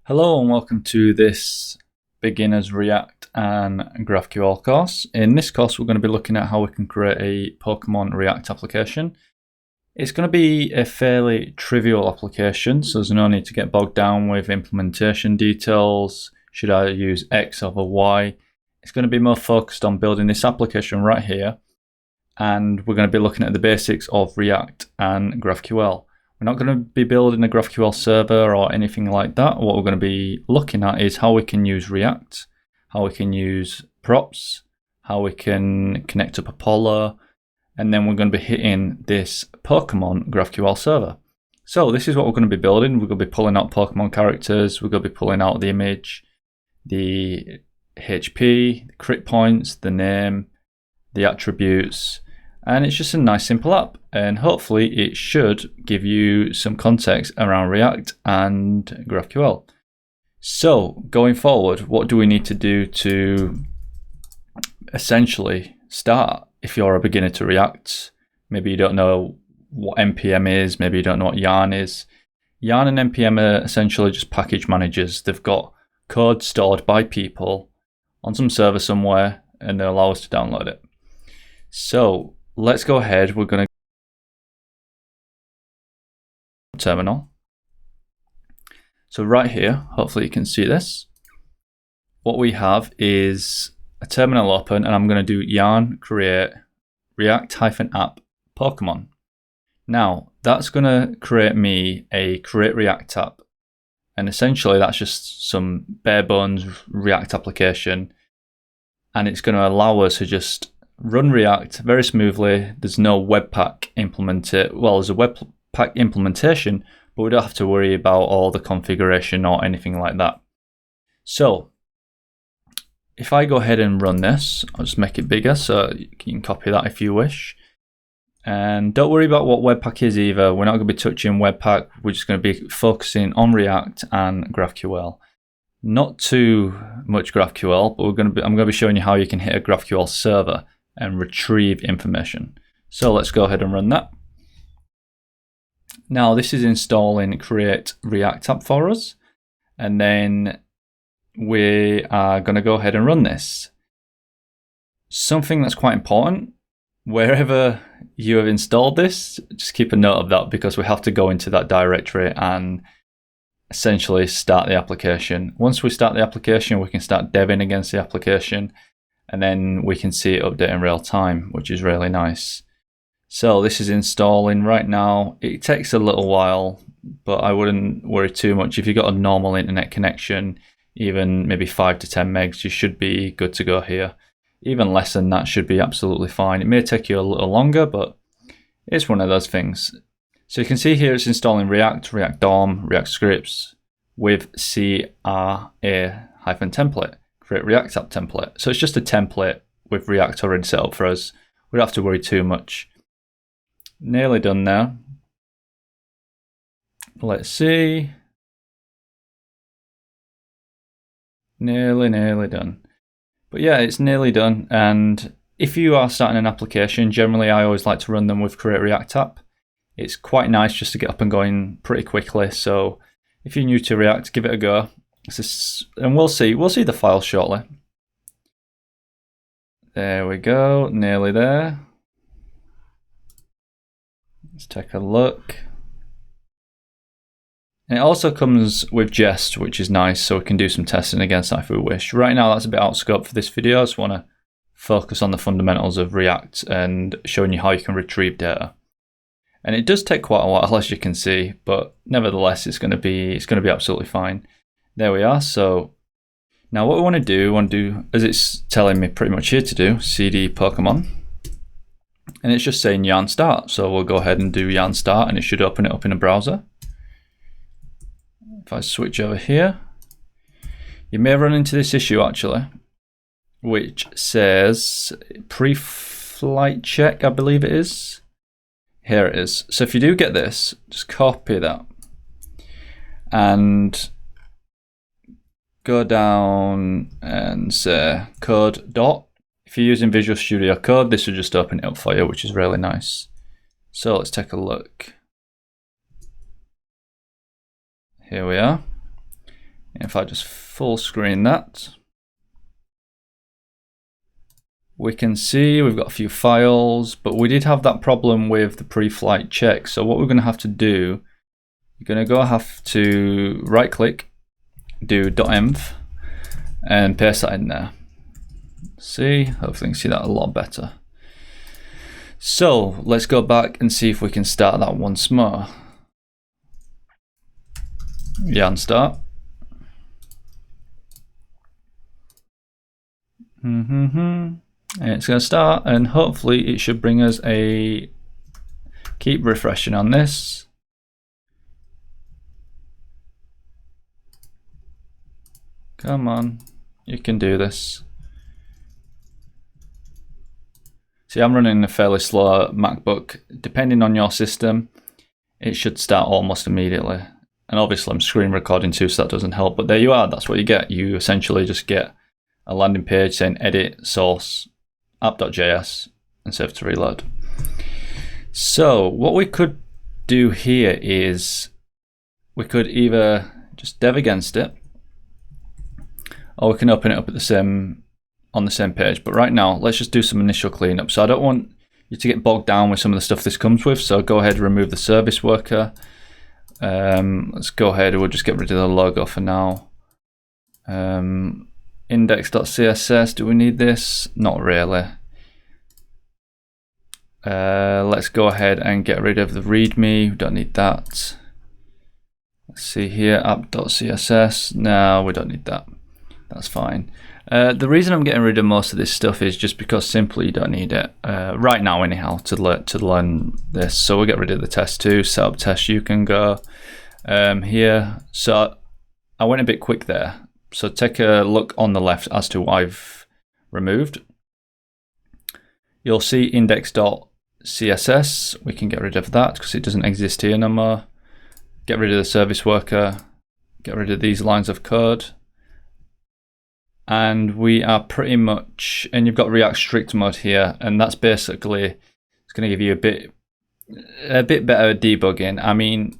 Hello and welcome to this Beginners React and GraphQL course. In this course we're going to be looking at how we can create a Pokémon React application. It's going to be a fairly trivial application, so there's no need to get bogged down with implementation details. Should I use X over Y? It's going to be more focused on building this application right here, and we're going to be looking at the basics of React and GraphQL. We're not going to be building a GraphQL server or anything like that. What we're going to be looking at is how we can use React, how we can use props, how we can connect up Apollo, and then we're going to be hitting this Pokémon GraphQL server. So this is what we're going to be building. We're going to be pulling out Pokémon characters, we're going to be pulling out the image, the HP, the crit points, the name, the attributes, and it's just a nice simple app, and hopefully it should give you some context around React and GraphQL. So going forward, what do we need to do to essentially start? If you're a beginner to React, maybe you don't know what npm is, maybe you don't know what yarn is. Yarn and npm are essentially just package managers. They've got code stored by people on some server somewhere, and they allow us to download it. So let's go ahead. We're going to terminal. So right here, hopefully you can see this. What we have is a terminal open, and I'm going to do yarn create react-app Pokemon. Now that's going to create me a create React app, and essentially that's just some bare bones React application, and it's going to allow us to just run React very smoothly. There's no Webpack implemented. Well, there's a Webpack implementation, but we don't have to worry about all the configuration or anything like that. So if I go ahead and run this, I'll just make it bigger so you can copy that if you wish. And don't worry about what Webpack is either. We're not going to be touching Webpack. We're just going to be focusing on React and GraphQL. Not too much GraphQL, but I'm going to be showing you how you can hit a GraphQL server and retrieve information. So let's go ahead and run that. Now this is installing create React app for us, and then we are going to go ahead and run this. Something that's quite important, wherever you have installed this, just keep a note of that, because we have to go into that directory and essentially start the application. Once we start the application, we can start deving against the application, and then we can see it update in real time, which is really nice. So this is installing right now. It takes a little while, but I wouldn't worry too much. If you've got a normal internet connection, even maybe 5 to 10 megs, you should be good to go here. Even less than that should be absolutely fine. It may take you a little longer, but it's one of those things. So you can see here it's installing React, React DOM, React scripts with CRA-template, create React app template. So it's just a template with React already set up for us. We don't have to worry too much. Nearly done now. Let's see. Nearly done. But yeah, it's nearly done. And if you are starting an application, generally I always like to run them with create React app. It's quite nice just to get up and going pretty quickly. So if you're new to React, give it a go. And we'll see the file shortly. There we go, nearly there. Let's take a look. And it also comes with Jest, which is nice, so we can do some testing against that if we wish. Right now that's a bit out of scope for this video. I just want to focus on the fundamentals of React and showing you how you can retrieve data. And it does take quite a while, as you can see, but nevertheless it's going to be absolutely fine. There we are. So now what we want to do, as it's telling me pretty much here to do, cd Pokemon, and it's just saying yarn start. So we'll go ahead and do yarn start, and it should open it up in a browser. If I switch over here, you may run into this issue actually, which says Preflight Check, I believe it is. Here it is. So if you do get this, just copy that and go down and say code dot. If you're using Visual Studio Code, this will just open it up for you, which is really nice. So let's take a look. Here we are. if I just full screen that, we can see we've got a few files, but we did have that problem with the pre-flight check. So what we're going to have to do, you're going to have to right click, do .env, and paste that in there. See, hopefully you can see that a lot better. So let's go back and see if we can start that once more. Yarn start. And it's going to start, and hopefully it should bring us a, keep refreshing on this. Come on, you can do this. See, I'm running a fairly slow MacBook. Depending on your system, it should start almost immediately. And obviously I'm screen recording too, so that doesn't help, but there you are, that's what you get. You essentially just get a landing page saying edit source app.js and save to reload. So what we could do here is we could either just dev against it, or we can open it up at on the same page. But right now, let's just do some initial cleanup. So I don't want you to get bogged down with some of the stuff this comes with. So go ahead and remove the service worker. Let's go ahead and we'll just get rid of the logo for now. Index.css, do we need this? Not really. Let's go ahead and get rid of the readme, we don't need that. Let's see here, app.css, no, we don't need that. That's fine. The reason I'm getting rid of most of this stuff is just because simply you don't need it right now anyhow to learn this. So we'll get rid of the test too, set up test, you can go here. So I went a bit quick there. So take a look on the left as to what I've removed. You'll see index.css. We can get rid of that because it doesn't exist here no more. Get rid of the service worker. Get rid of these lines of code. And we are pretty much, and you've got React strict mode here, and that's basically, it's going to give you a bit better debugging. I mean,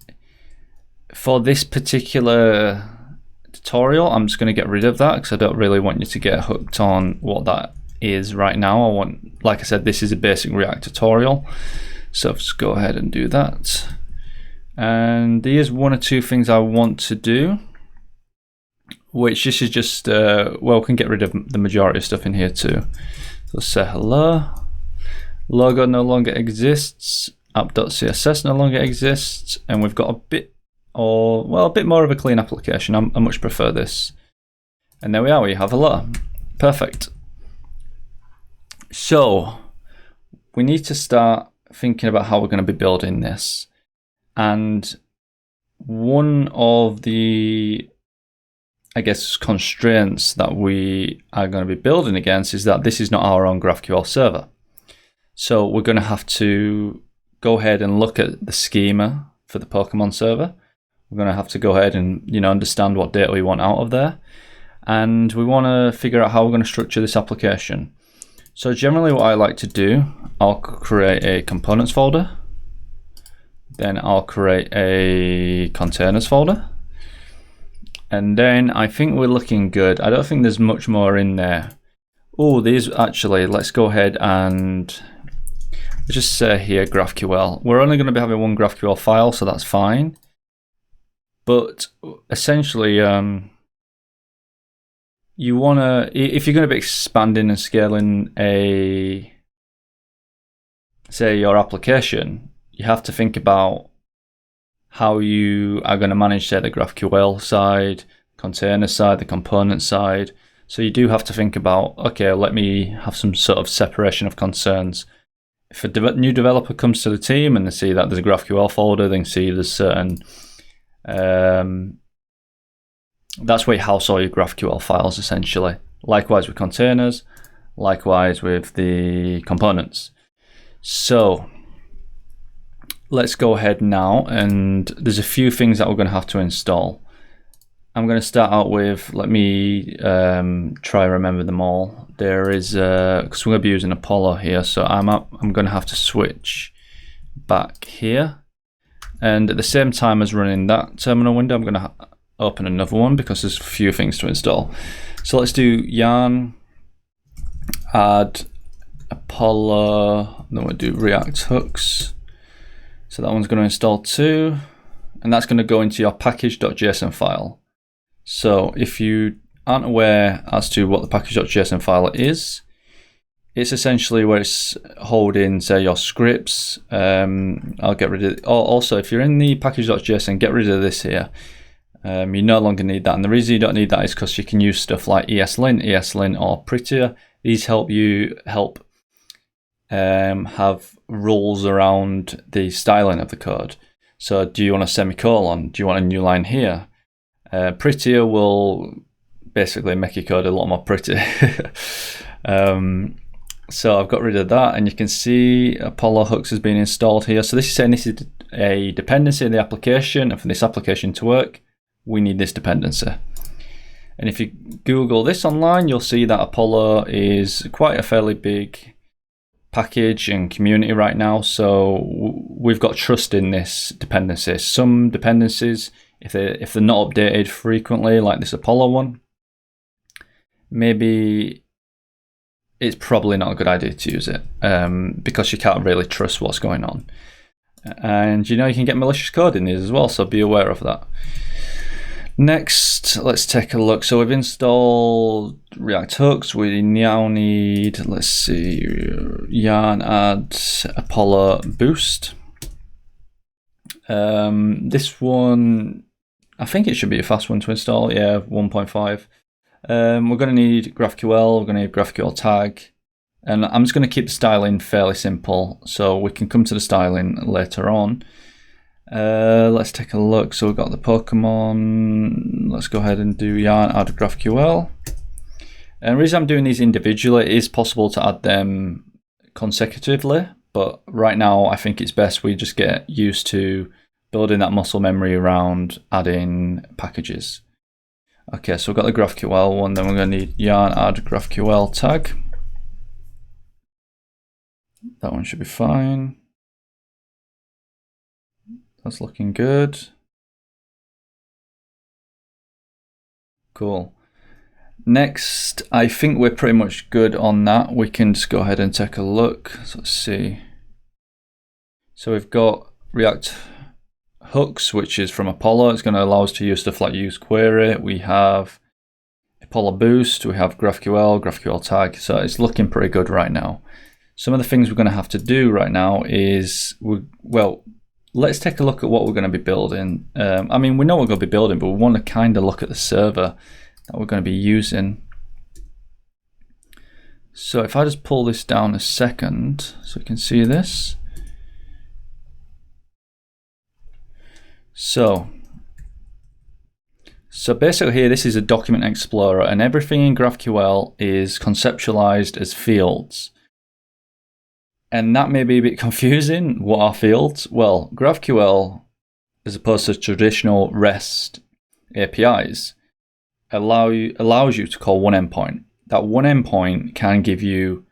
for this particular tutorial, I'm just going to get rid of that because I don't really want you to get hooked on what that is right now. I want, like I said, this is a basic React tutorial, so just go ahead and do that. And there's one or two things I want to do, which this is just well, we can get rid of the majority of stuff in here too. So say hello, logo no longer exists, app.css no longer exists, and we've got a bit a bit more of a clean application. I much prefer this. And there we are, we have hello. Perfect. So we need to start thinking about how we're going to be building this. And one of the, I guess, constraints that we are going to be building against is that this is not our own GraphQL server. So we're going to have to go ahead and look at the schema for the Pokémon server. We're going to have to go ahead and understand what data we want out of there, and we want to figure out how we're going to structure this application. So generally what I like to do, I'll create a components folder, then I'll create a containers folder, and then I think we're looking good. I don't think there's much more in there. Oh, these actually, let's go ahead and just say here GraphQL. We're only going to be having one GraphQL file, so that's fine. But essentially, you want to, if you're going to be expanding and scaling say your application, you have to think about how you are going to manage, say, the GraphQL side, container side, the component side. So you do have to think about, okay, let me have some sort of separation of concerns. If a new developer comes to the team and they see that there's a GraphQL folder, they can see there's certain that's where you house all your GraphQL files essentially. Likewise with containers, likewise with the components. So let's go ahead now, and there's a few things that we're going to have to install. I'm going to start out with, let me try and remember them all. There is, because we're going to be using Apollo here, so I'm going to have to switch back here. And at the same time as running that terminal window, I'm going to open another one because there's a few things to install. So let's do yarn add Apollo, then we'll do React hooks. So that one's going to install too, and that's going to go into your package.json file. So if you aren't aware as to what the package.json file is, it's essentially where it's holding, say, your scripts. I'll get rid of it. Also, if you're in the package.json, get rid of this here. You no longer need that, and the reason you don't need that is because you can use stuff like ESLint, or Prettier. These help you have rules around the styling of the code. So do you want a semicolon? Do you want a new line here? Prettier will basically make your code a lot more pretty. So I've got rid of that, and you can see Apollo hooks has been installed here. So this is saying this is a dependency in the application, and for this application to work, we need this dependency. And if you Google this online, you'll see that Apollo is quite a fairly big package and community right now. So we've got trust in this dependency. Some dependencies, if they're not updated frequently, like this Apollo one, maybe it's probably not a good idea to use it because you can't really trust what's going on. And you can get malicious code in these as well, so be aware of that. Next, let's take a look. So we've installed React hooks. We now need, let's see, yarn add Apollo boost. This one, I think it should be a fast one to install. Yeah, 1.5. We're going to need GraphQL. We're going to need GraphQL tag. And I'm just going to keep the styling fairly simple, so we can come to the styling later on. Let's take a look. So we've got the Pokémon. Let's go ahead and do yarn add GraphQL. And the reason I'm doing these individually, it is possible to add them consecutively, but right now I think it's best we just get used to building that muscle memory around adding packages. Okay, so we've got the GraphQL one, then we're going to need yarn add GraphQL tag. That one should be fine. That's looking good. Cool. Next, I think we're pretty much good on that. We can just go ahead and take a look. So let's see. So we've got React hooks, which is from Apollo. It's going to allow us to use stuff like use query. We have Apollo boost. We have GraphQL, GraphQL tag. So it's looking pretty good right now. Some of the things we're going to have to do right now is, let's take a look at what we're going to be building. I mean, we know what we're going to be building, but we want to kind of look at the server that we're going to be using. So if I just pull this down a second so you can see this. So basically here, this is a document explorer, and everything in GraphQL is conceptualized as fields. And that may be a bit confusing. What are fields? Well, GraphQL, as opposed to traditional REST APIs, allows you to call one endpoint. That one endpoint can give you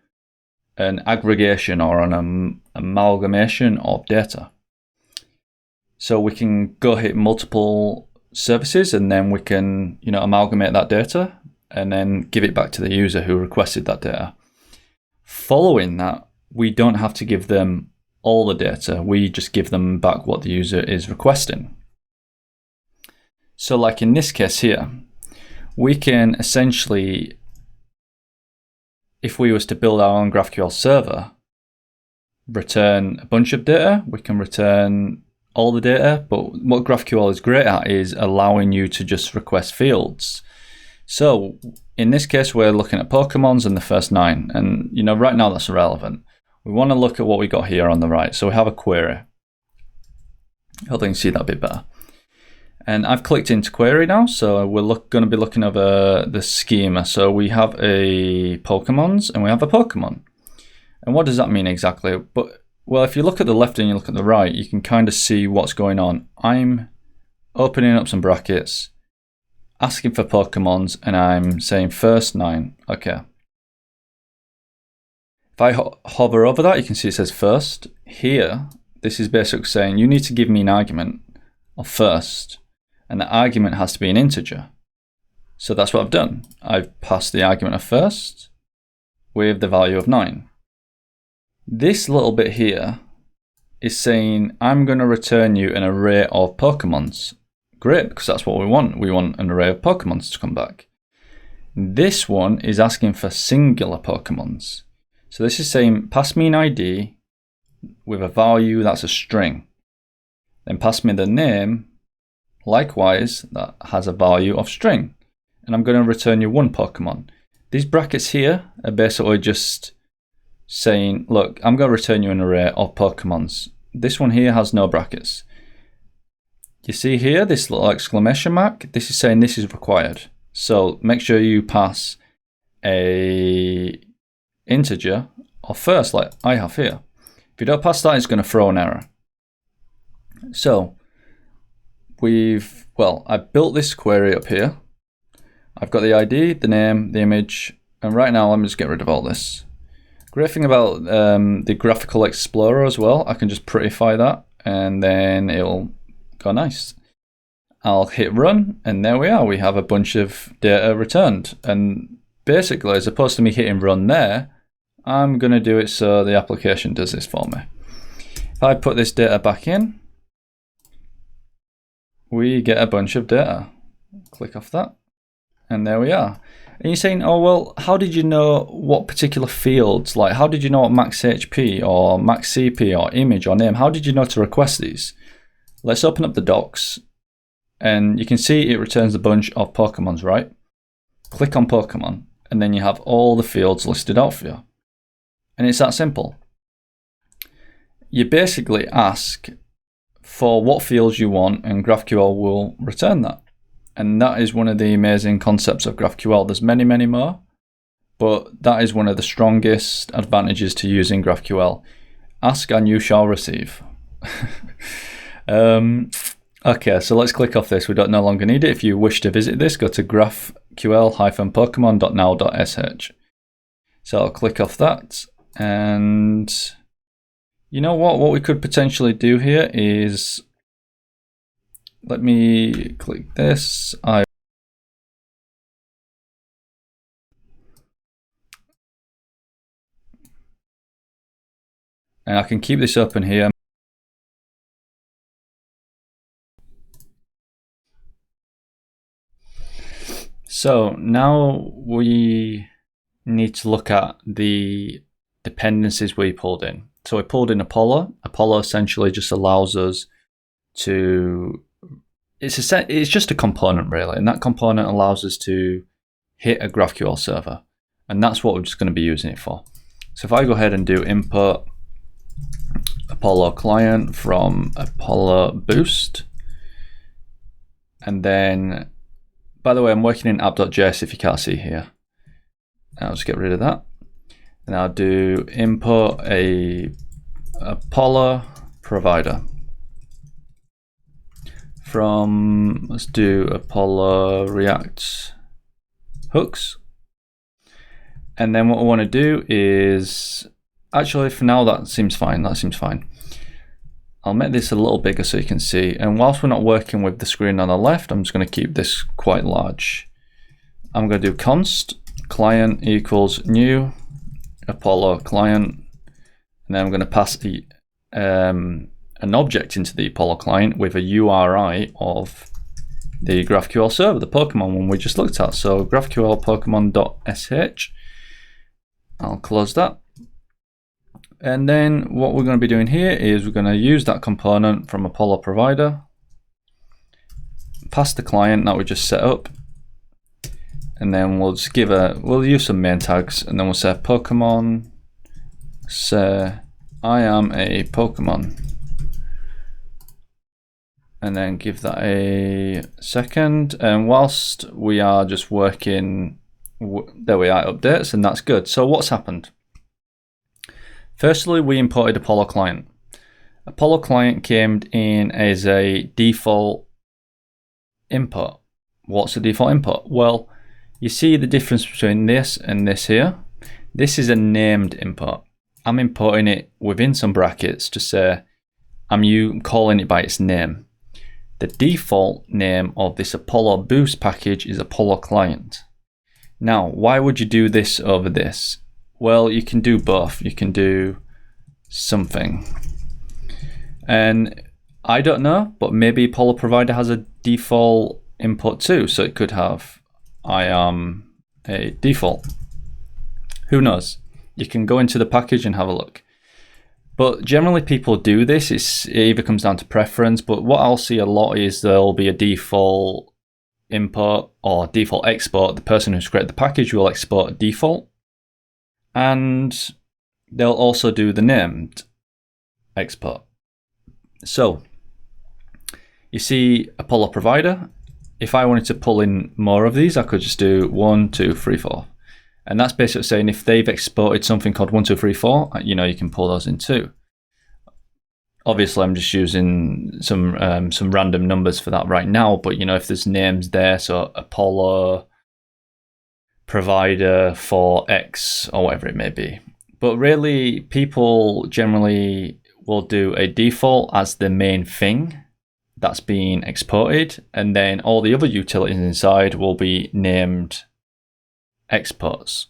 an aggregation or an amalgamation of data. So we can go hit multiple services, and then we can, amalgamate that data and then give it back to the user who requested that data. Following that, we don't have to give them all the data. We just give them back what the user is requesting. So like in this case here, we can essentially, if we was to build our own GraphQL server, return a bunch of data. We can return all the data, but what GraphQL is great at is allowing you to just request fields. So in this case, we're looking at Pokémons and the first 9, and right now that's irrelevant. We want to look at what we got here on the right. So we have a query. Hopefully you can see that a bit better. And I've clicked into query now, so we're going to be looking over the schema. So we have a Pokémons and we have a Pokémon. And what does that mean exactly? Well, if you look at the left and you look at the right, you can kind of see what's going on. I'm opening up some brackets, asking for Pokémons, and I'm saying first 9. Okay. If I hover over that, you can see it says first. Here, this is basically saying you need to give me an argument of first. and the argument has to be an integer. So that's what I've done. I've passed the argument of first with the value of 9. This little bit here is saying I'm going to return you an array of Pokemons. Great, because that's what we want. We want an array of Pokemons to come back. This one is asking for singular Pokemons. So this is saying pass me an ID with a value that's a string. Then pass me the name, likewise, that has a value of string. And I'm going to return you one Pokemon. These brackets here are basically just saying, look, I'm going to return you an array of Pokemons. This one here has no brackets. You see here, this little exclamation mark, this is saying this is required. So make sure you pass a integer or first, like I have here. If you don't pass that, it's going to throw an error. So I built this query up here. I've got the ID, the name, the image, and right now let me just get rid of all this. Great thing about the graphical explorer as well, I can just prettify that and then it'll go nice. I'll hit run and there we are. We have a bunch of data returned. And basically, as opposed to me hitting run there, I'm going to do it so the application does this for me. If I put this data back in, we get a bunch of data. Click off that. And there we are. And you're saying, oh, well, how did you know what particular fields, like how did you know what max HP or max CP or image or name, how did you know to request these? Let's open up the docs and you can see it returns a bunch of Pokemons, right? Click on Pokemon and then you have all the fields listed out for you. And it's that simple. You basically ask for what fields you want and GraphQL will return that. And that is one of the amazing concepts of GraphQL. There's many, many more, but that is one of the strongest advantages to using GraphQL. Ask and you shall receive. Okay, so let's click off this. We don't no longer need it. If you wish to visit this, go to graphql-pokemon.now.sh. So I'll click off that. And you know what? What we could potentially do here is, let me click this. And I can keep this open here. So now we need to look at the dependencies we pulled in. So we pulled in Apollo. Apollo essentially just allows us to, it's just a component really, and that component allows us to hit a GraphQL server, and that's what we're just going to be using it for. So if I go ahead and do import Apollo client from Apollo Boost, and then, by the way, I'm working in app.js if you can't see here. I'll just get rid of that. And I'll do import a Apollo provider from, let's do Apollo React hooks. And then what we want to do is, actually for now that seems fine, I'll make this a little bigger so you can see. And whilst we're not working with the screen on the left, I'm just going to keep this quite large. I'm going to do const client equals new Apollo client, and then I'm going to pass the an object into the Apollo client with a URI of the GraphQL server, the Pokemon one we just looked at. So GraphQL Pokemon.sh. I'll close that. And then what we're going to be doing here is we're going to use that component from Apollo provider, pass the client that we just set up, and then we'll just we'll use some main tags, and then we'll say Pokemon, say I am a Pokemon, and then give that a second. And whilst we are just working, there we are, updates, and that's good. So what's happened? Firstly, we imported Apollo client. Apollo client came in as a default input. What's the default input? Well, you see the difference between this and this here. This is a named input. I'm importing it within some brackets to say I'm calling it by its name. the default name of this Apollo Boost package is Apollo Client. Now, why would you do this over this? Well, you can do both. You can do something. And I don't know, but maybe Apollo Provider has a default input too. So it could have I am a default. Who knows? You can go into the package and have a look. But generally people do this. It either comes down to preference, but what I'll see a lot is there'll be a default import or default export. The person who's created the package will export a default, and they'll also do the named export. So you see Apollo Provider. If I wanted to pull in more of these, I could just do 1, 2, 3, 4. And that's basically saying if they've exported something called 1, 2, 3, 4, you can pull those in too. Obviously, I'm just using some random numbers for that right now. But if there's names there, so Apollo Provider for X or whatever it may be. But really, people generally will do a default as the main thing that's being exported, and then all the other utilities inside will be named exports.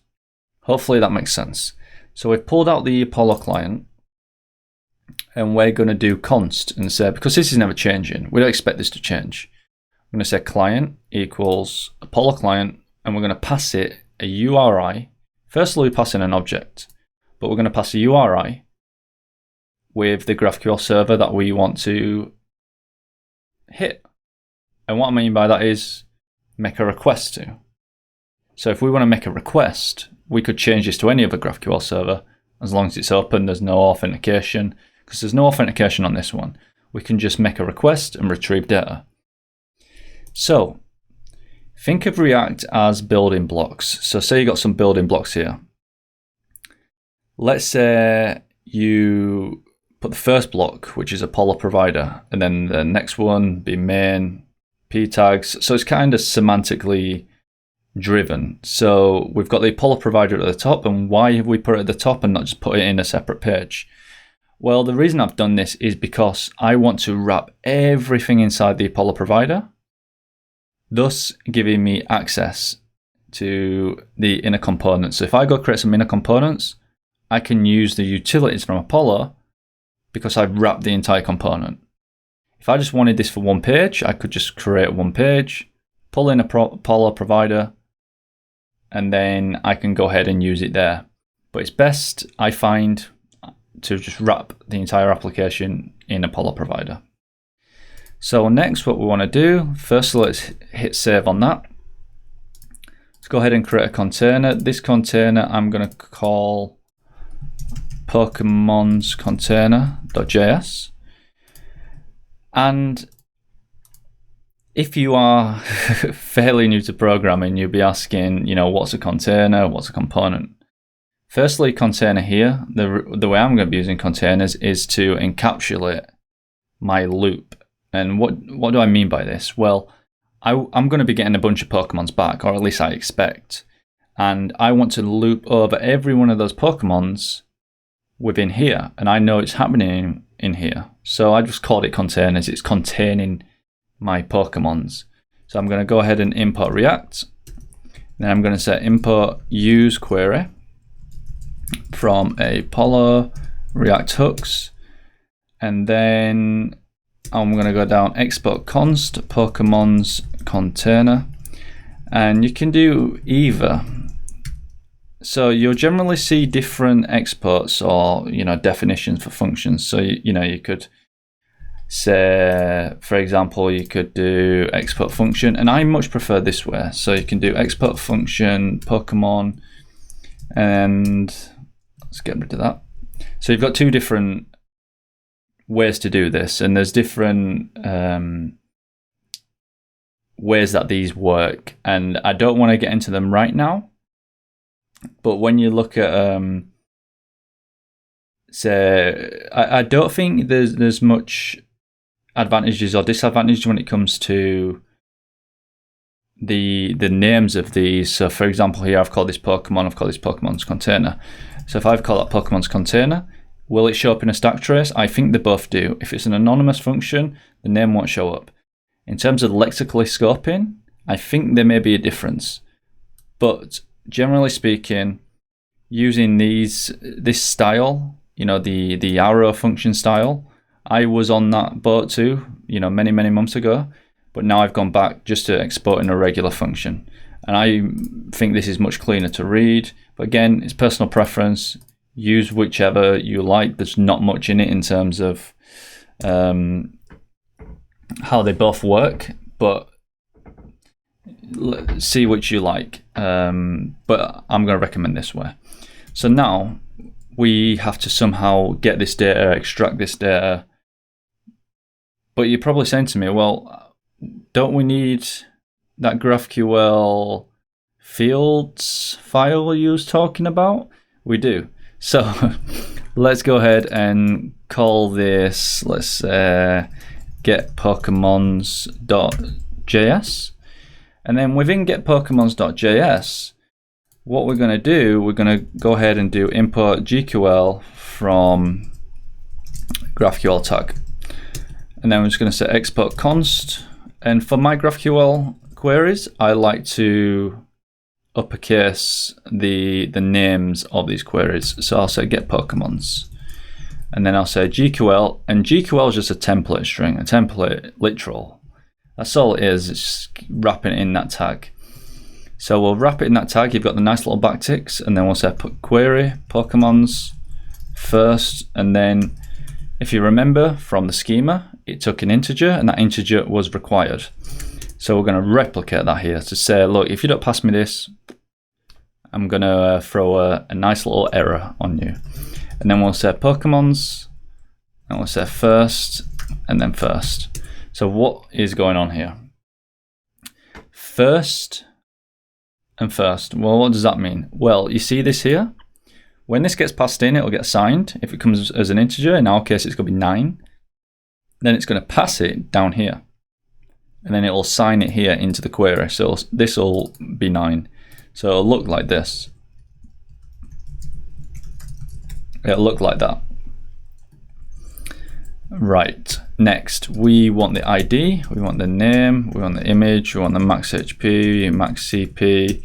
Hopefully that makes sense. So we've pulled out the Apollo client, and we're going to do const and say, because this is never changing, we don't expect this to change. I'm going to say client equals Apollo client, and we're going to pass it a URI. Firstly, we pass in an object, but we're going to pass a URI with the GraphQL server that we want to hit. And what I mean by that is make a request to. So if we want to make a request, we could change this to any other GraphQL server as long as it's open. There's no authentication, because there's no authentication on this one. We can just make a request and retrieve data. So think of React as building blocks. So say you got some building blocks here. Let's say you put the first block, which is Apollo Provider, and then the next one be main, p tags. So it's kind of semantically driven. So we've got the Apollo Provider at the top, and why have we put it at the top and not just put it in a separate page? Well, the reason I've done this is because I want to wrap everything inside the Apollo Provider, thus giving me access to the inner components. So if I go create some inner components, I can use the utilities from Apollo because I've wrapped the entire component. If I just wanted this for one page, I could just create one page, pull in a Apollo Provider, and then I can go ahead and use it there. But it's best, I find, to just wrap the entire application in Apollo Provider. So next, what we want to do, first let's hit save on that. Let's go ahead and create a container. This container I'm going to call Pokemon's container.js. And if you are fairly new to programming, you'll be asking, what's a container, what's a component? Firstly, container here, the way I'm going to be using containers is to encapsulate my loop. And what do I mean by this? Well, I'm going to be getting a bunch of Pokemons back, or at least I expect. And I want to loop over every one of those Pokemons within here. And I know it's happening in here. So I just called it containers. It's containing my Pokemons. So I'm going to go ahead and import React. Then I'm going to say import use query from Apollo React hooks. And then I'm going to go down export const Pokemon's container. And you can do either. So you'll generally see different exports or definitions for functions. So you could say, for example, you could do export function, and I much prefer this way. So you can do export function Pokemon, and let's get rid of that. So you've got two different ways to do this, and there's different ways that these work, and I don't want to get into them right now. But when you look at say, I don't think there's much advantages or disadvantages when it comes to the names of these. So for example, here I've called this Pokemon, I've called this Pokemon's container. So if I've called that Pokemon's container, will it show up in a stack trace? I think they both do. If it's an anonymous function, the name won't show up. In terms of lexically scoping, I think there may be a difference, but generally speaking, using this style, the arrow function style, I was on that boat too, many months ago, but now I've gone back just to exporting a regular function. And I think this is much cleaner to read, but again, it's personal preference. Use whichever you like. There's not much in it in terms of how they both work, but see which you like. But I'm going to recommend this way. So now we have to somehow get this data, extract this data. But you're probably saying to me, well, don't we need that GraphQL fields file you was talking about? We do. So let's go ahead and call this, let's get Pokemons.js. And then within get Pokemons.js, what we're going to do, we're going to go ahead and do import GQL from GraphQL tag. And then we're just going to say export const. And for my GraphQL queries, I like to uppercase the names of these queries. So I'll say get Pokemons. And then I'll say GQL. And GQL is just a template string, a template literal. That's all it is. It's just wrapping it in that tag. So we'll wrap it in that tag. You've got the nice little backticks, and then we'll say query Pokemons first. And then if you remember from the schema, it took an integer, and that integer was required. So we're going to replicate that here to say, look, if you don't pass me this, I'm going to throw a nice little error on you. And then we'll say Pokemons, and we'll say first, and then first. So what is going on here? First and first. Well, what does that mean? Well, you see this here? When this gets passed in, it'll get signed. If it comes as an integer, in our case, it's going to be 9. Then it's going to pass it down here. And then it'll sign it here into the query. So this will be 9. So it'll look like this. It'll look like that. Right, next we want the ID, we want the name, we want the image, we want the max HP, max CP,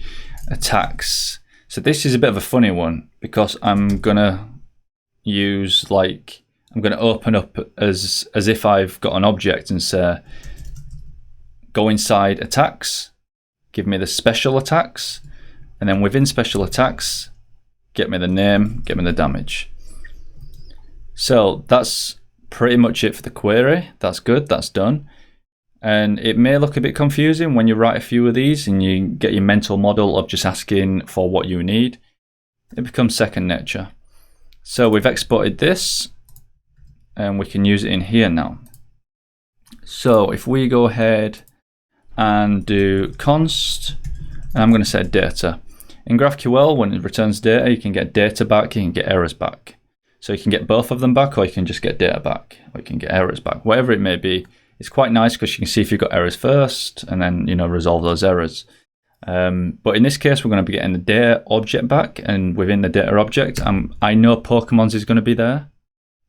attacks. So this is a bit of a funny one because I'm gonna use I'm gonna open up as if I've got an object and say go inside attacks, give me the special attacks, and then within special attacks, get me the name, get me the damage. So that's pretty much it for the query. That's good, that's done. And it may look a bit confusing when you write a few of these and you get your mental model of just asking for what you need. It becomes second nature. So we've exported this and we can use it in here now. So if we go ahead and do const, and I'm going to say data. In GraphQL, when it returns data, you can get data back, you can get errors back. So you can get both of them back, or you can just get data back, or you can get errors back, whatever it may be. It's quite nice because you can see if you've got errors first and then resolve those errors. But in this case, we're going to be getting the data object back, and within the data object, I know Pokemons is going to be there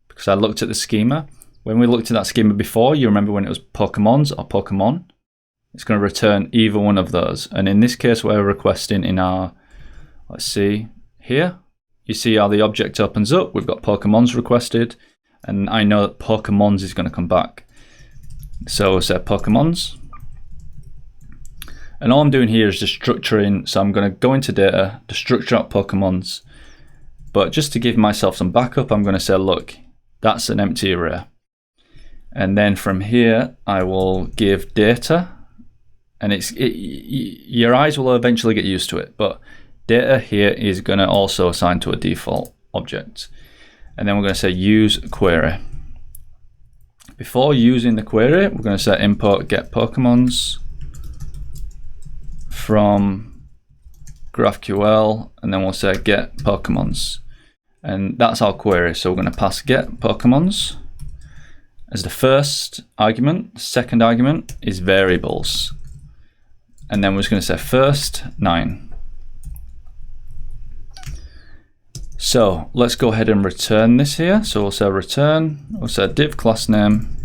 because I looked at the schema. When we looked at that schema before, you remember when it was Pokemons or Pokemon, it's going to return either one of those. And in this case, we're requesting in our, let's see here, you see how the object opens up. We've got Pokemons requested, and I know that Pokemons is going to come back. So we'll say Pokemons. And all I'm doing here is just structuring. So I'm going to go into data to structure out Pokemons. But just to give myself some backup, I'm going to say, look, that's an empty array. And then from here, I will give data. And your eyes will eventually get used to it. But data here is going to also assign to a default object. And then we're going to say use query. Before using the query, we're going to say import get Pokemons from GraphQL, and then we'll say get Pokemons. And that's our query. So we're going to pass get Pokemons as the first argument. The second argument is variables. And then we're just going to say first 9. So let's go ahead and return this here. So we'll say return, we'll say div class name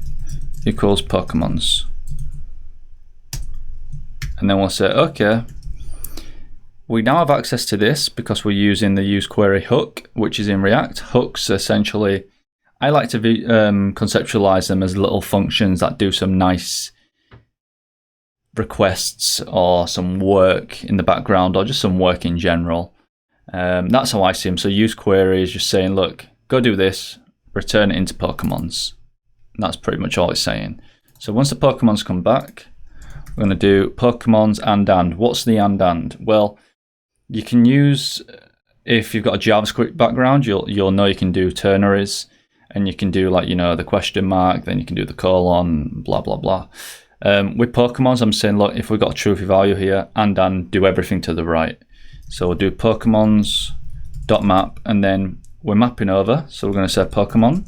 equals Pokemons. and then we'll say, okay, we now have access to this because we're using the useQuery hook, which is in React. Hooks essentially, I like to conceptualize them as little functions that do some nice requests or some work in the background or just some work in general. That's how I see them. So useQuery is just saying, look, go do this, return it into Pokémons. And that's pretty much all it's saying. So once the Pokémons come back, we're going to do Pokémons and. What's the and? Well, you can use, if you've got a JavaScript background, you'll know you can do ternaries, and you can do, like, you know, the question mark, then you can do the colon, blah, blah, blah. With Pokémons, I'm saying, look, if we've got a true value here, and do everything to the right. So we'll do Pokémons.map, and then we're mapping over. So we're going to say Pokémon,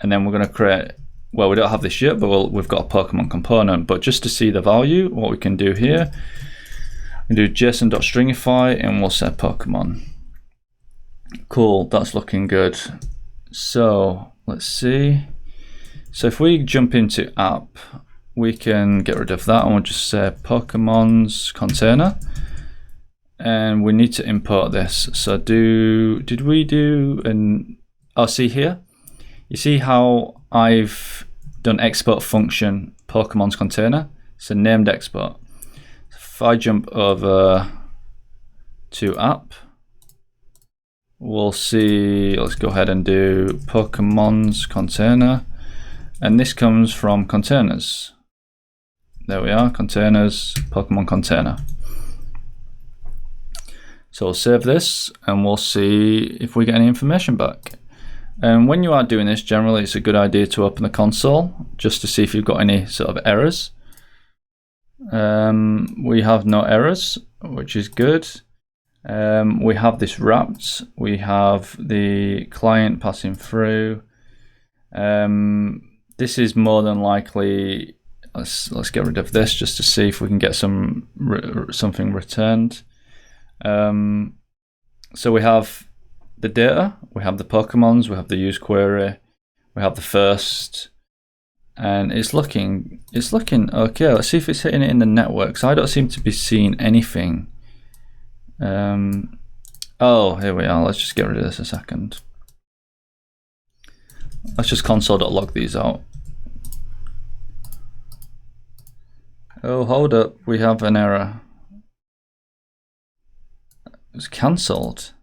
and then we're going to create, well, we don't have this yet, but we've got a Pokémon component. But just to see the value, what we can do here, we can do JSON.stringify, and we'll set Pokémon. Cool, that's looking good. So let's see. So if we jump into app, we can get rid of that, and we'll just say Pokemon's container, and we need to import this. So did we do an, oh, see here, you see how I've done export function Pokemon's container, so named export. If I jump over to app, we'll see, let's go ahead and do Pokemon's container, and this comes from containers. There we are, containers, Pokemon container. So we'll save this, and we'll see if we get any information back. And when you are doing this, generally it's a good idea to open the console just to see if you've got any sort of errors. We have no errors, which is good. We have this wrapped, we have the client passing through. This is more than likely, let's get rid of this just to see if we can get something returned. So we have the data, we have the Pokemons, we have the useQuery, we have the first, and it's looking okay. Let's see if it's hitting it in the network. So I don't seem to be seeing anything. Oh, here we are. Let's just get rid of this a second. Let's just console.log these out. Oh, hold up, we have an error. It's cancelled.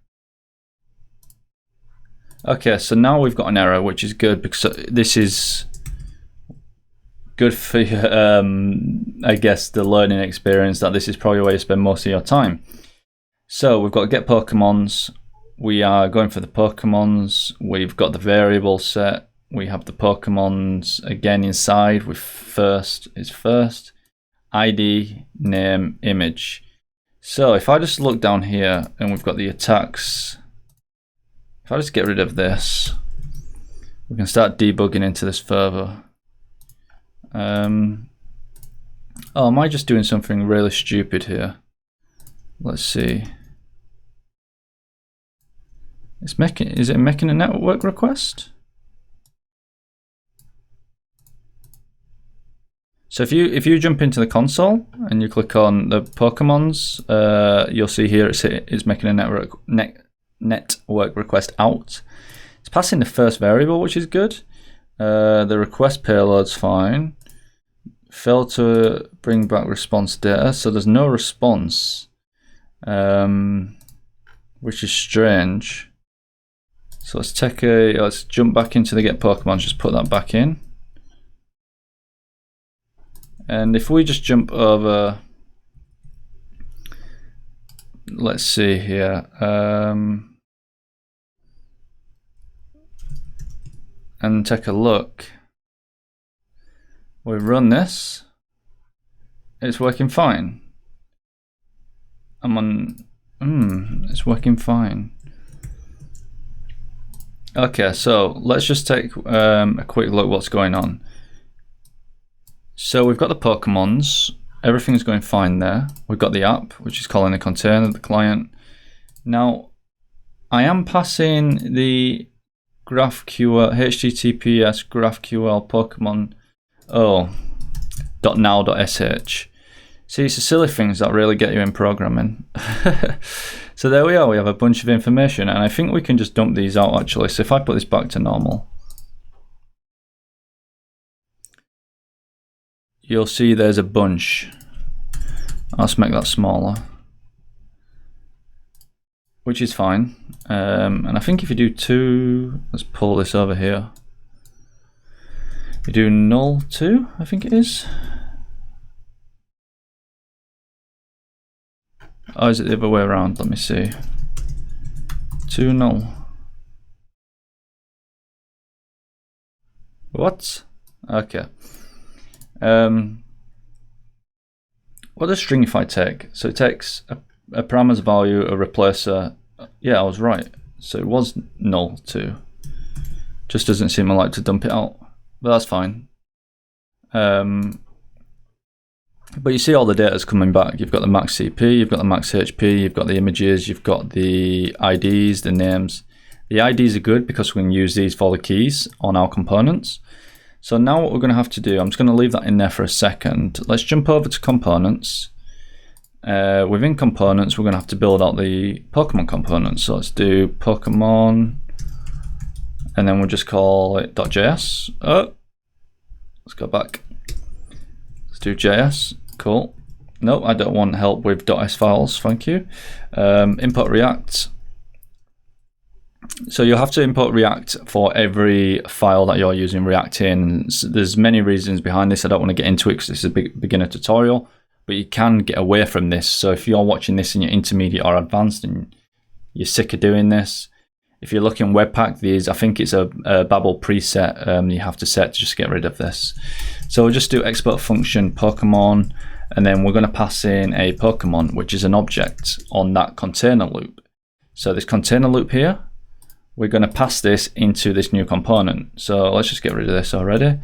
Okay, so now we've got an error, which is good because this is good for I guess the learning experience, that this is probably where you spend most of your time. So we've got get Pokemons. We are going for the Pokemons. We've got the variable set. We have the Pokemons again inside with first is first, ID, name, image. So if I just look down here and we've got the attacks, if I just get rid of this, we can start debugging into this further. Oh, am I just doing something really stupid here? Let's see. Is it making a network request? So if you jump into the console and you click on the Pokemons, you'll see here it's making a network request out. It's passing the first variable, which is good. The request payload's fine. Failed to bring back response data, so there's no response, which is strange. So let's jump back into the get Pokemon, just put that back in. And if we just jump over, let's see here, and take a look. We run this, it's working fine. It's working fine. Okay, so let's just take a quick look what's going on. So we've got the Pokemons, everything's going fine there. We've got the app, which is calling the container, the client. Now, I am passing the GraphQL, HTTPS GraphQL Pokemon .now.sh. See, it's the silly things that really get you in programming. So there we are, we have a bunch of information, and I think we can just dump these out actually. So if I put this back to normal, you'll see there's a bunch. Let's make that smaller, which is fine. And I think if you do 2, let's pull this over here. You do null 2, I think it is. Oh, is it the other way around? Let me see. 2 null. What? Okay. What does stringify take? So it takes a parameter's value, a replacer. Yeah, I was right. So it was null 2. Just doesn't seem like to dump it out, but that's fine. But you see all the data's coming back. You've got the max CP, you've got the max HP, you've got the images, you've got the IDs, the names. The IDs are good because we can use these for the keys on our components. So now what we're going to have to do, I'm just going to leave that in there for a second. Let's jump over to components. Within components, we're going to have to build out the Pokemon components. So let's do Pokemon, and then we'll just call it .js. Oh, let's go back. Let's do JS. Cool. No, I don't want help with .s files. Thank you. Import React. So you'll have to import React for every file that you're using React in. There's many reasons behind this. I don't want to get into it because this is a beginner tutorial, but you can get away from this. So if you're watching this in your intermediate or advanced and you're sick of doing this, if you're looking Webpack, I think it's a Babel preset you have to set to just get rid of this. So we'll just do export function Pokemon, and then we're going to pass in a Pokemon, which is an object on that container loop. So this container loop here, we're going to pass this into this new component. So let's just get rid of this already.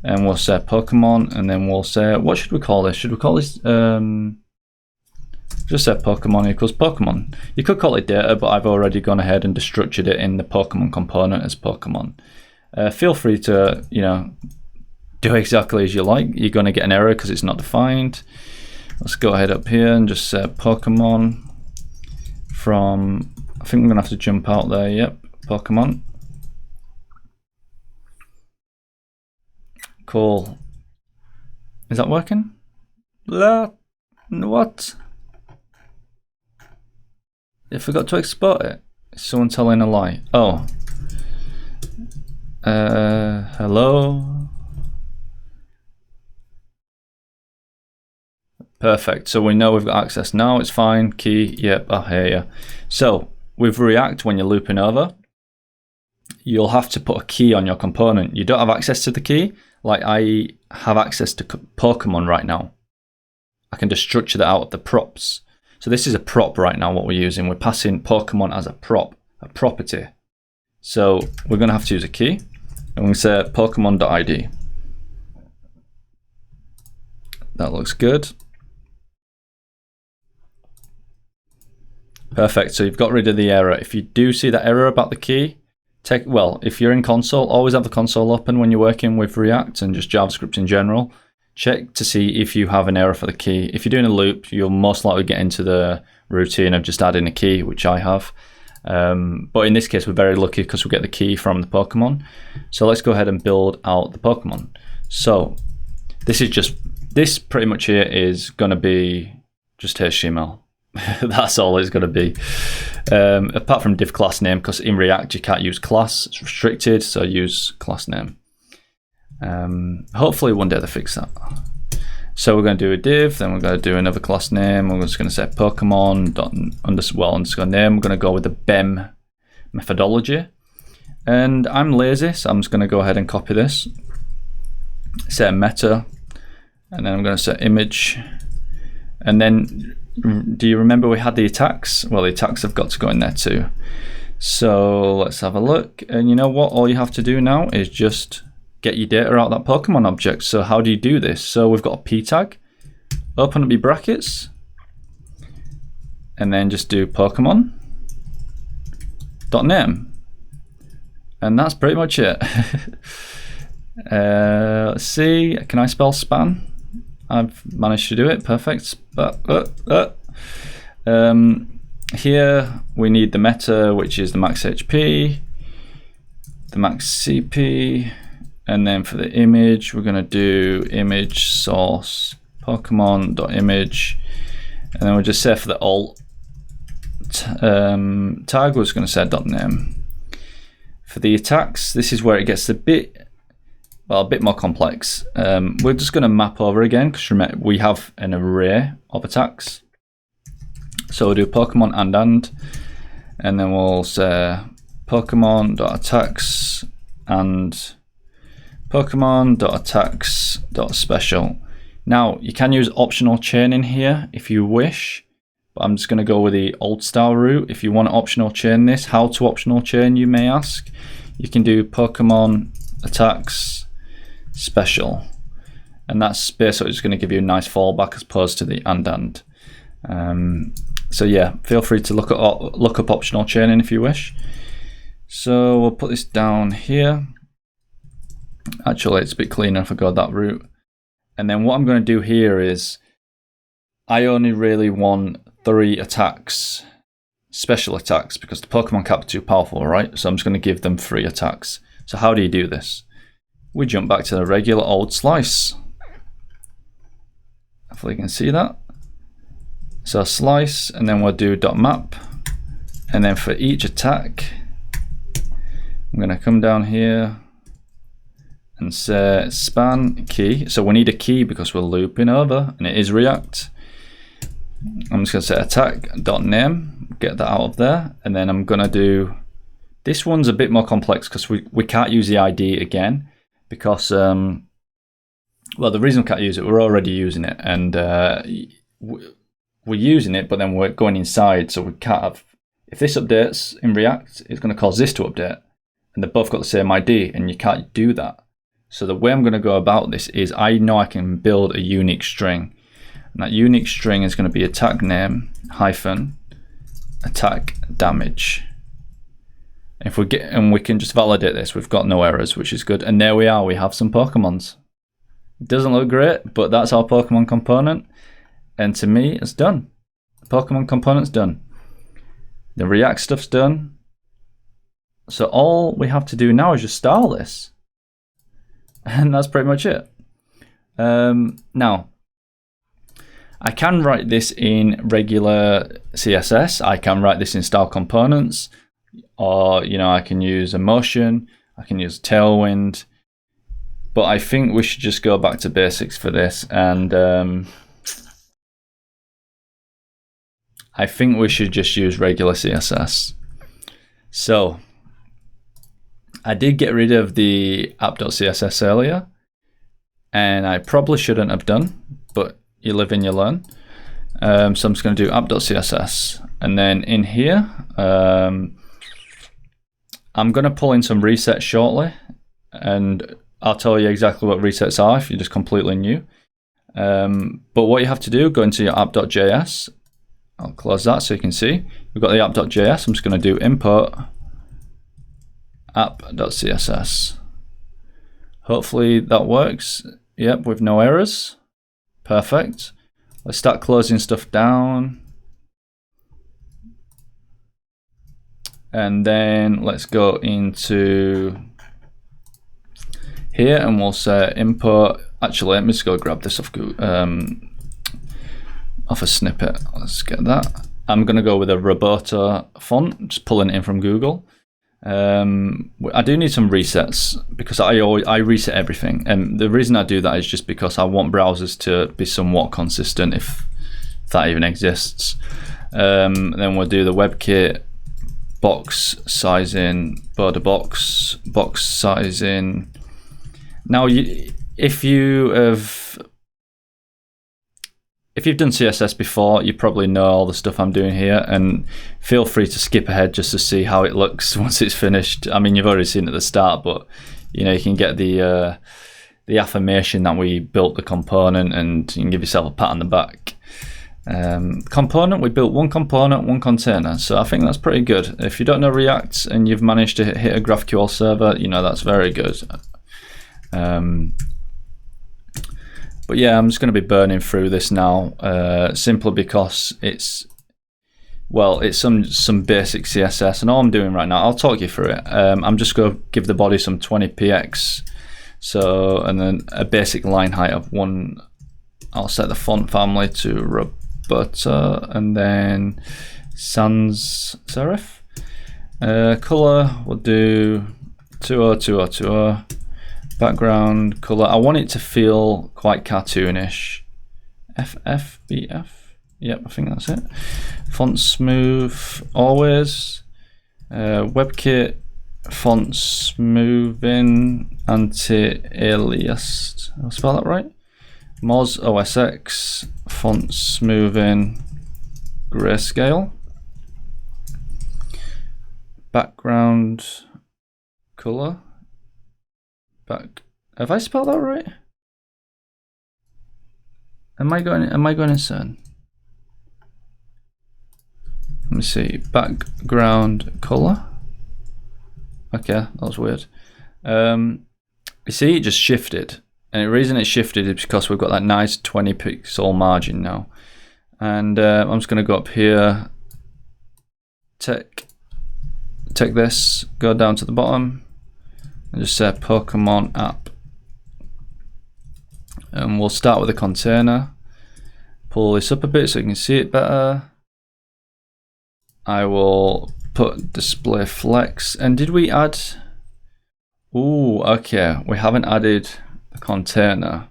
And we'll say Pokemon, and then we'll say, what should we call this? Should we call this, just say Pokemon equals Pokemon. You could call it data, but I've already gone ahead and destructured it in the Pokemon component as Pokemon. Feel free to, do exactly as you like. You're going to get an error because it's not defined. Let's go ahead up here and just say Pokemon from, I think we're going to have to jump out there. Yep, Pokemon. Cool. Is that working? What? I forgot to export it. Is someone telling a lie? Oh. Hello? Perfect. So we know we've got access now. It's fine. Key. Yep. I hear you. So with React, when you're looping over, you'll have to put a key on your component. You don't have access to the key. Like I have access to Pokemon right now. I can just structure that out of the props. So this is a prop right now, what we're using. We're passing Pokemon as a prop, a property. So we're going to have to use a key. And we say Pokemon.id. That looks good. Perfect. So you've got rid of the error. If you do see that error about the key, if you're in console, always have the console open when you're working with React and just JavaScript in general. Check to see if you have an error for the key. If you're doing a loop, you'll most likely get into the routine of just adding a key, which I have. But in this case, we're very lucky because we get the key from the Pokemon. So let's go ahead and build out the Pokemon. So this pretty much here is going to be just HTML. That's all it's going to be. Apart from div class name, because in React you can't use class, it's restricted, so use class name. Hopefully one day they fix that. So we're going to do a div, then we're going to do another class name. We're just going to say Pokemon underscore name. We're going to go with the BEM methodology. And I'm lazy, so I'm just going to go ahead and copy this. Say meta, and then I'm going to say image. And then, do you remember we had the attacks? Well, the attacks have got to go in there too. So let's have a look. And you know what? All you have to do now is just get your data out of that Pokemon object. So how do you do this? So we've got a p tag. Open up your brackets. And then just do Pokemon.name. And that's pretty much it. Let's see. Can I spell span? I've managed to do it, perfect. Here we need the meta, which is the max HP, the max CP, and then for the image, we're going to do image source Pokemon.image, and then we'll just say for the alt tag, we're just going to say .name. For the attacks, this is where it gets a bit more complex. We're just going to map over again because remember we have an array of attacks. So we'll do Pokemon and then we'll say Pokemon.attacks and Pokemon.attacks.special. Now you can use optional chaining here if you wish, but I'm just going to go with the old style route. If you want to optional chain this, how to optional chain, you may ask? You can do Pokemon attacks special, and that's basically just going to give you a nice fallback as opposed to the and. So yeah, feel free to look up optional chaining if you wish. So we'll put this down here. Actually, it's a bit cleaner if I go that route. And then what I'm going to do here is I only really want 3 attacks, special attacks, because the Pokemon cap are too powerful, right? So I'm just going to give them 3 attacks. So how do you do this? We jump back to the regular old slice. Hopefully you can see that. So slice, and then we'll do .map, and then for each attack, I'm going to come down here and say span key. So we need a key because we're looping over, and it is React. I'm just going to say attack.name, get that out of there, and then I'm going to do, this one's a bit more complex because we can't use the ID again because, well, the reason we can't use it, we're already using it, and we're using it, but then we're going inside, so we can't have, if this updates in React, it's going to cause this to update, and they've both got the same ID, and you can't do that. So the way I'm going to go about this is I know I can build a unique string, and that unique string is going to be attack name hyphen attack damage. If we get, and we can just validate this, we've got no errors, which is good, and there we are, we have some Pokemons. It doesn't look great, but that's our Pokemon component. And to me, it's done. The Pokemon component's done. The React stuff's done. So all we have to do now is just style this. And that's pretty much it. Now, I can write this in regular CSS. I can write this in style components. Or, you know, I can use Emotion. I can use Tailwind. But I think we should just go back to basics for this. And I think we should just use regular CSS. So I did get rid of the app.css earlier, and I probably shouldn't have done, but you live and you learn. So I'm just going to do app.css, and then in here, I'm going to pull in some resets shortly, and I'll tell you exactly what resets are if you're just completely new. But what you have to do, go into your app.js. I'll close that so you can see. We've got the app.js. I'm just going to do import app.css. Hopefully that works. Yep, with no errors. Perfect. Let's start closing stuff down. And then let's go into here and we'll say import. Actually, let me just go grab this off Google. Off a snippet. Let's get that. I'm going to go with a Roboto font, just pulling it in from Google. I do need some resets because I reset everything, and the reason I do that is just because I want browsers to be somewhat consistent, if that even exists. Then we'll do the WebKit, box sizing, border box sizing. Now, if you've done CSS before, you probably know all the stuff I'm doing here, and feel free to skip ahead just to see how it looks once it's finished. I mean, you've already seen it at the start, but you know, you can get the affirmation that we built the component, and you can give yourself a pat on the back. Component, we built one component, one container, so I think that's pretty good. If you don't know React and you've managed to hit a GraphQL server, you know, that's very good. But yeah, I'm just going to be burning through this now, simply because it's some basic CSS, and all I'm doing right now, I'll talk you through it. I'm just going to give the body some 20px, and then a basic line height of 1. I'll set the font family to Roberta, and then sans serif. Color, we'll do 202020. Background color, I want it to feel quite cartoonish. FFBF. Yep, I think that's it. Font smooth always. WebKit font smoothing anti-aliased. I'll spell that right. Moz OSX font smoothing grayscale. Background color. Have I spelled that right? Am I going insane? Let me see. Background color. Okay, that was weird. You see, it just shifted, and the reason it shifted is because we've got that nice 20 pixel margin now. And I'm just going to go up here. Take this. Go down to the bottom. And just say Pokemon app, and we'll start with a container. Pull this up a bit so you can see it better. I will put display flex. And did we add? Ooh, okay, we haven't added the container.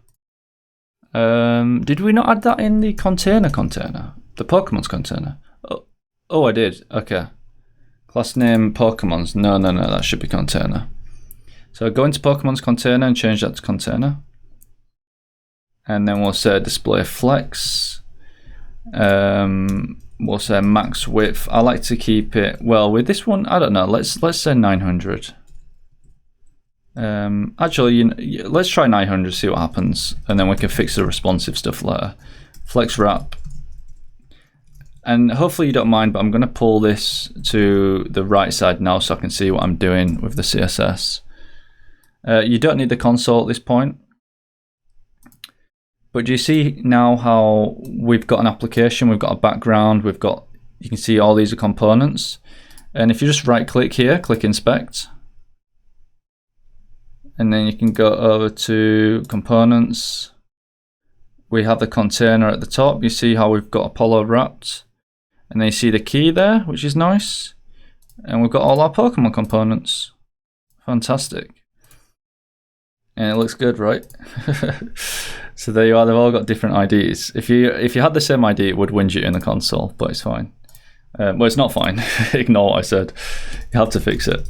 Did we not add that in the container? The Pokemon's container. Oh, I did. Okay. Class name Pokemon's. No, that should be container. So go into Pokemon's container and change that to container. And then we'll say display flex. We'll say max width. I like to keep it, well, with this one, I don't know, let's say 900. Actually, let's try 900, see what happens, and then we can fix the responsive stuff later. Flex wrap. And hopefully you don't mind, but I'm going to pull this to the right side now so I can see what I'm doing with the CSS. You don't need the console at this point. But do you see now how we've got an application, we've got a background, you can see all these are components. And if you just right click here, click inspect. And then you can go over to components. We have the container at the top. You see how we've got Apollo wrapped. And then you see the key there, which is nice. And we've got all our Pokemon components. Fantastic. And it looks good, right? So there you are, they've all got different IDs. If you had the same ID, it would widget you in the console, but it's fine. Well, it's not fine. Ignore what I said. You have to fix it.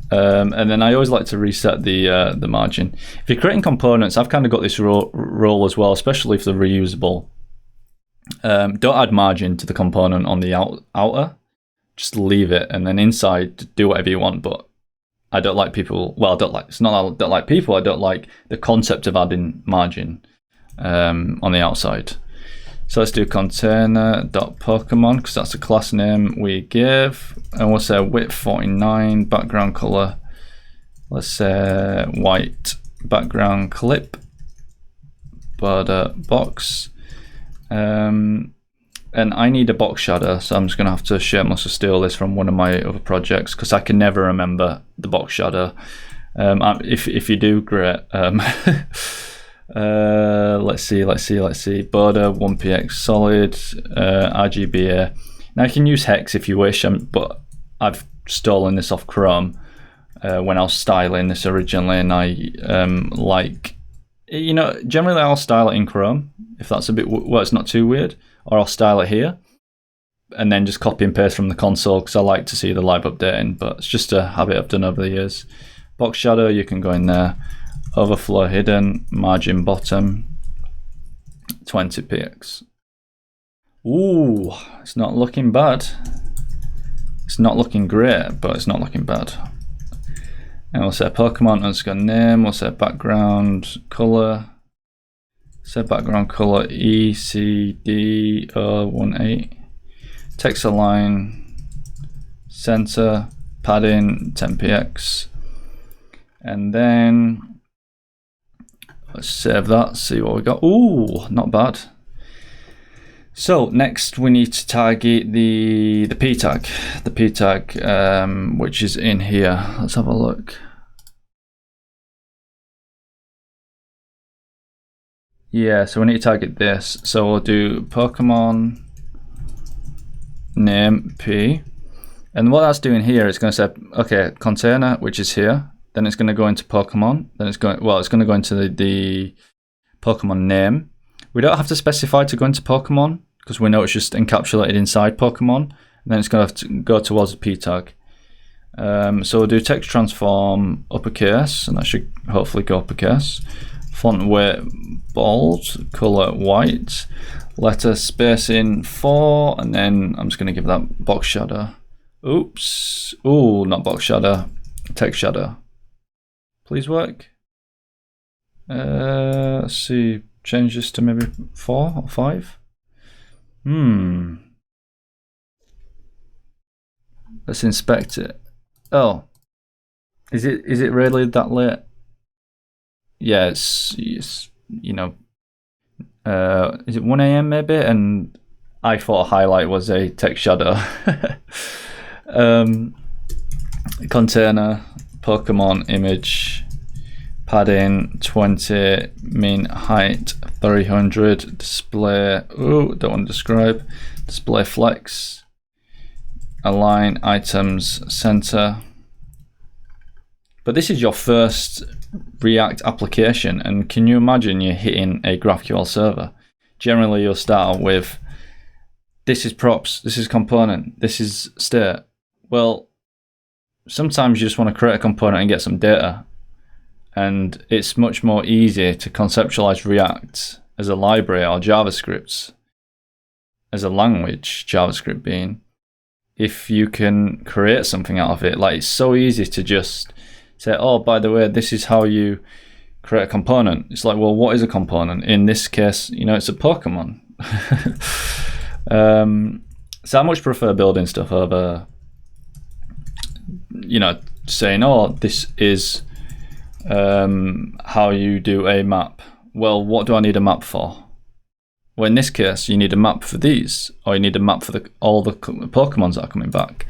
And then I always like to reset the margin. If you're creating components, I've kind of got this rule as well, especially if they're reusable. Don't add margin to the component on the outer. Just leave it, and then inside, do whatever you want, but I don't like people, well, it's not I don't like people, I don't like the concept of adding margin on the outside. So let's do container.pokemon, because that's the class name we give, and we'll say width 49, background color, let's say white, background clip, border box, and I need a box shadow, so I'm just going to have to shamelessly steal this from one of my other projects, because I can never remember the box shadow. If you do, great. Let's see. Border 1px solid, RGBA. Now you can use hex if you wish, but I've stolen this off Chrome when I was styling this originally, and I generally I'll style it in Chrome if that's a bit, well, it's not too weird, or I'll style it here and then just copy and paste from the console, because I like to see the live updating, but it's just a habit I've done over the years. Box shadow, you can go in there. Overflow hidden, margin bottom, 20px. Ooh, it's not looking bad. It's not looking great, but it's not looking bad. And we'll say Pokemon underscore name, we'll say background color, set background color ECD018, text align, center, padding 10px, and then Let's save that, see what we got. Ooh, not bad. So next we need to target the p tag, which is in here. Let's have a look. Yeah, so we need to target this. So we'll do Pokemon name p, and what that's doing here is going to say, okay, container, which is here. Then it's going to go into Pokemon. Then it's going to go into the Pokemon name. We don't have to specify to go into Pokemon because we know it's just encapsulated inside Pokemon. And then it's going to have to go towards the p tag. So we'll do text transform uppercase, and that should hopefully go uppercase. Font weight bold, color white, letter spacing 4, and then I'm just going to give that box shadow. Oops. Ooh, not box shadow, text shadow. Please work. Let's see, change this to maybe 4 or 5. Let's inspect it. Oh, is it really that late? Yeah, it's you know, is it 1 AM maybe? And I thought a highlight was a text shadow. Container, Pokemon image, padding 20, min height 300, display, don't want to describe, display flex, align items center. But this is your first React application, and can you imagine you're hitting a GraphQL server? Generally you'll start out with, this is props, this is component, this is state. Well, sometimes you just want to create a component and get some data, and it's much more easy to conceptualize React as a library or JavaScript as a language, JavaScript being, if you can create something out of it. Like, it's so easy to just say, oh, by the way, this is how you create a component. It's like, well, what is a component? In this case, it's a Pokemon. So I much prefer building stuff over, saying, oh, this is how you do a map. Well, what do I need a map for? Well, in this case, you need a map for these, or you need a map for all the Pokemons that are coming back.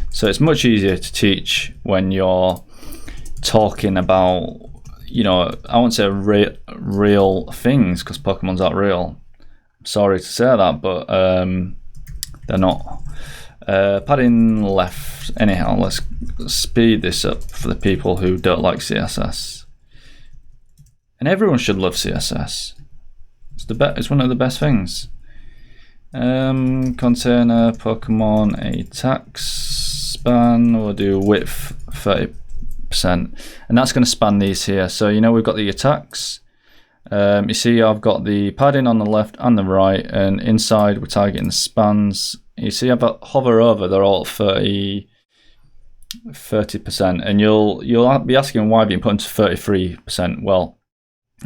So it's much easier to teach when you're talking about, I won't say real things, because Pokemons aren't real. I'm sorry to say that, but they're not. Padding left. Anyhow, let's speed this up for the people who don't like CSS. And everyone should love CSS. It's one of the best things. Container, Pokemon, a tax span. We'll do width 30%, and that's going to span these here. So we've got the attacks. You see, I've got the padding on the left and the right, and inside we're targeting the spans. You see, if I hover over, they're all 30%, and you'll be asking why have you put into 33%? Well,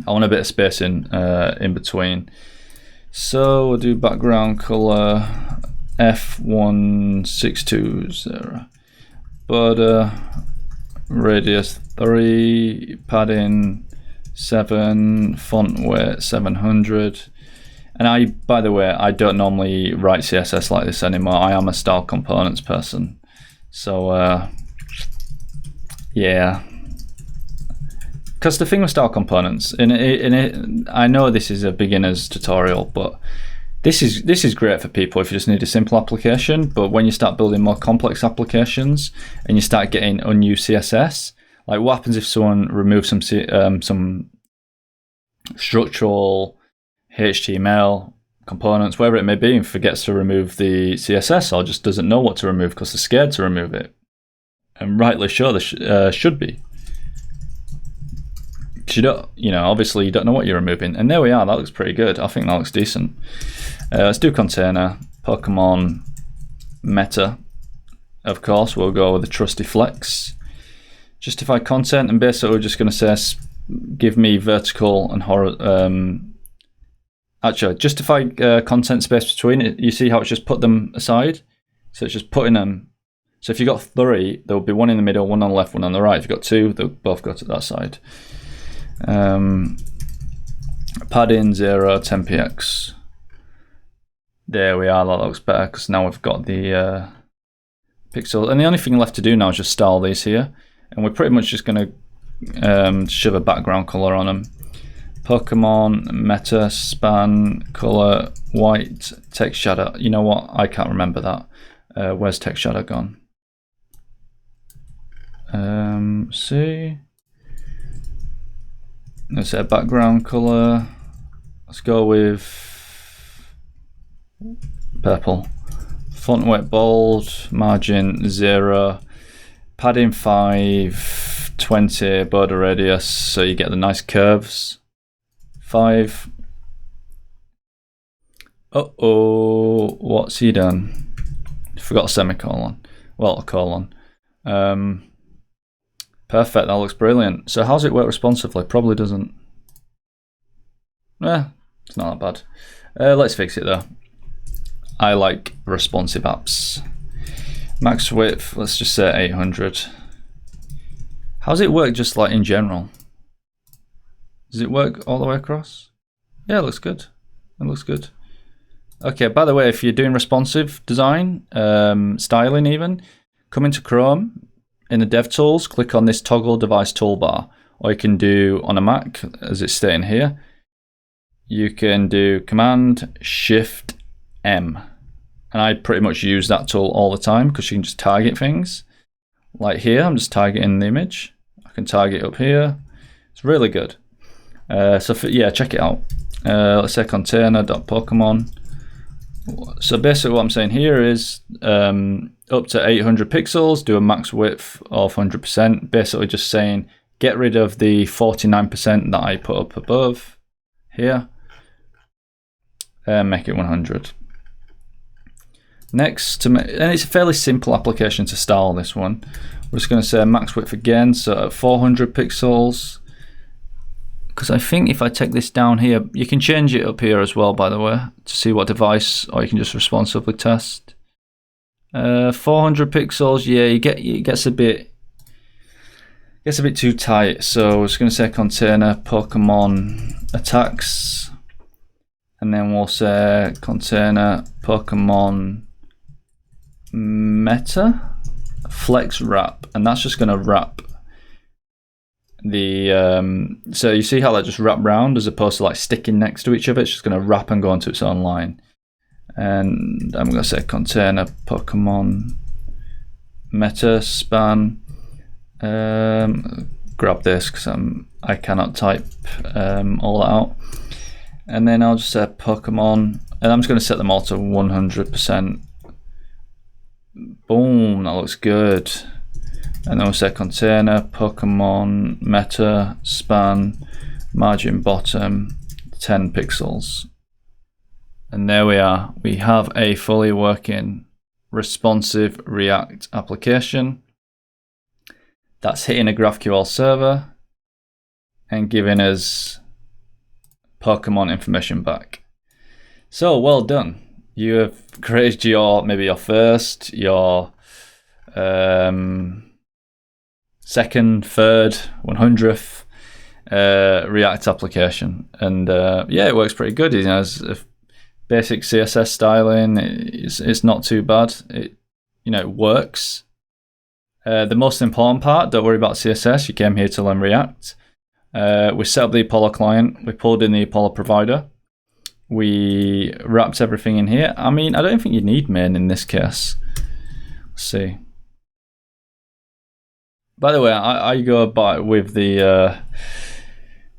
I want a bit of spacing in between. So we'll do background color F1620, border radius 3, padding 7, font weight 700. And by the way, I don't normally write CSS like this anymore. I am a style components person. So yeah. Because the thing with style components, I know this is a beginner's tutorial, but this is great for people if you just need a simple application. But when you start building more complex applications and you start getting unused CSS, like what happens if someone removes some structural HTML components, whatever it may be, and forgets to remove the CSS, or just doesn't know what to remove because they're scared to remove it? And rightly sure they should be. Obviously you don't know what you're removing. And there we are, that looks pretty good. I think that looks decent. Let's do container, Pokemon, meta. Of course, we'll go with the trusty flex. Justify content, and basically we're just going to say, give me vertical and horizontal. Actually, justify content space between it. You see how it's just put them aside? So it's just putting them. So if you've got 3, there will be one in the middle, one on the left, one on the right. If you've got 2, they'll both go to that side. padding 0, 10px. There we are, that looks better because now we've got the pixel. And the only thing left to do now is just style these here. And we're pretty much just going to shove a background color on them. Pokemon, meta, span, color, white, text shadow. You know what? I can't remember that. Where's text shadow gone? See. Let's say background color. Let's go with purple. Font weight bold, margin 0, padding 5, 20, border radius, so you get the nice curves. 5. Uh-oh, what's he done? Forgot a semicolon. Well, a colon. Perfect, that looks brilliant. So how's it work responsively? Probably doesn't. It's not that bad. Let's fix it though. I like responsive apps. Max width, let's just say 800. How's it work just like in general? Does it work all the way across? Yeah, it looks good. It looks good. Okay, by the way, if you're doing responsive design, styling even, come into Chrome, in the DevTools, click on this toggle device toolbar. Or you can do on a Mac, as it's stating here, you can do Command Shift M. And I pretty much use that tool all the time because you can just target things. Like here, I'm just targeting the image. I can target up here. It's really good. Yeah, check it out. Let's say container.pokemon. So basically what I'm saying here is up to 800 pixels, do a max width of 100%. Basically just saying get rid of the 49% that I put up above here. Make it 100. Next, and it's a fairly simple application to style this one. We're just going to say max width again, so at 400 pixels. Because I think if I take this down here, you can change it up here as well, by the way, to see what device, or you can just responsively test. 400 pixels, yeah, it gets a bit too tight. So we're just going to say container Pokemon attacks, and then we'll say container Pokemon meta flex wrap, and that's just going to wrap the so you see how that just wrapped round as opposed to like sticking next to each other. It's just going to wrap and go onto its own line. And I'm going to say container Pokemon meta span. Grab this because I cannot type all that out. And then I'll just say Pokemon, and I'm just going to set them all to 100%. Boom, that looks good. And then we'll say container Pokemon meta span margin bottom 10 pixels. And there we are. We have a fully working responsive React application that's hitting a GraphQL server and giving us Pokemon information back. So well done. You have created maybe your first, your second, third, 100th React application, and yeah, it works pretty good. You know, it's basic CSS styling. It's not too bad. It works. The most important part, don't worry about CSS. You came here to learn React. We set up the Apollo client. We pulled in the Apollo provider. We wrapped everything in here. I mean, I don't think you need main in this case. Let's see. By the way, I go by with the,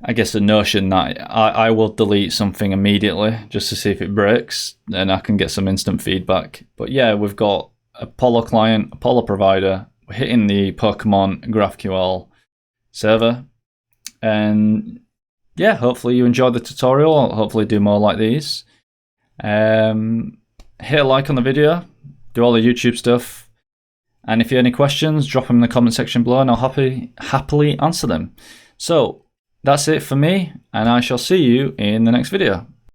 I guess the notion that I will delete something immediately just to see if it breaks, and I can get some instant feedback. But yeah, we've got Apollo client, Apollo provider. We're hitting the Pokemon GraphQL server, and yeah, hopefully you enjoyed the tutorial. I'll hopefully do more like these. Hit a like on the video, do all the YouTube stuff, and if you have any questions, drop them in the comment section below and I'll happily answer them. So that's it for me, and I shall see you in the next video.